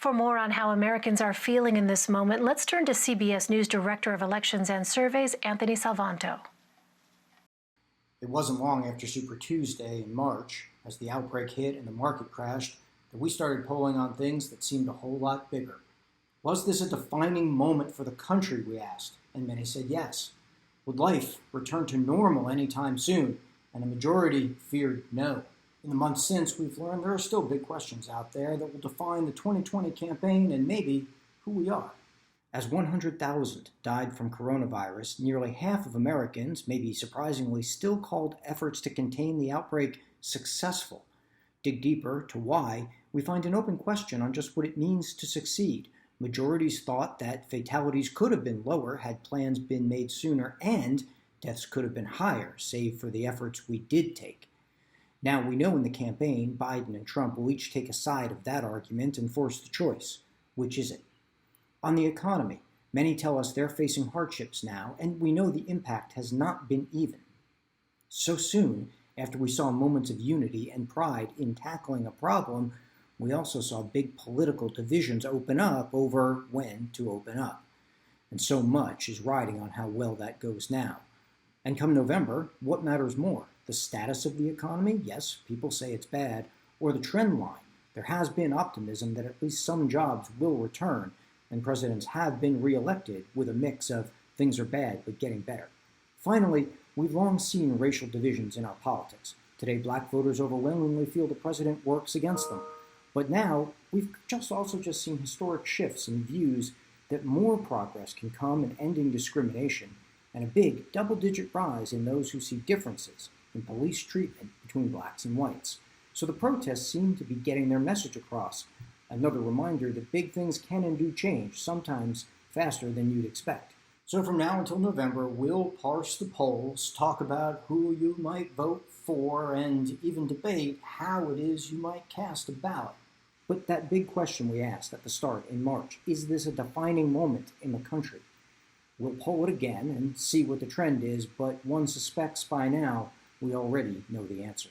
For more on how Americans are feeling in this moment, let's turn to CBS News Director of Elections and Surveys, Anthony Salvanto. It wasn't long after Super Tuesday in March, as the outbreak hit and the market crashed, that we started polling on things that seemed a whole lot bigger. Was this a defining moment for the country, we asked, and many said yes. Would life return to normal anytime soon? And a majority feared no. In the months since, we've learned there are still big questions out there that will define the 2020 campaign and maybe who we are. As 100,000 died from coronavirus, nearly half of Americans, maybe surprisingly, still called efforts to contain the outbreak successful. Dig deeper to why, we find an open question on just what it means to succeed. Majorities thought that fatalities could have been lower had plans been made sooner, and deaths could have been higher, save for the efforts we did take. Now we know in the campaign, Biden and Trump will each take a side of that argument and force the choice. Which is it? On the economy, many tell us they're facing hardships now, and we know the impact has not been even. So soon, after we saw moments of unity and pride in tackling a problem, we also saw big political divisions open up over when to open up. And so much is riding on how well that goes now. And come November, what matters more? The status of the economy? Yes, people say it's bad. Or the trend line? There has been optimism that at least some jobs will return, and presidents have been reelected with a mix of things are bad but getting better. Finally, we've long seen racial divisions in our politics. Today, black voters overwhelmingly feel the president works against them. But now, we've also seen historic shifts in views that more progress can come in ending discrimination, and a big double-digit rise in those who see differences in police treatment between blacks and whites. So the protests seem to be getting their message across. Another reminder that big things can and do change, sometimes faster than you'd expect. So from now until November, we'll parse the polls, talk about who you might vote for, and even debate how it is you might cast a ballot. But that big question we asked at the start in March, is this a defining moment in the country? We'll poll it again and see what the trend is, but one suspects by now we already know the answer.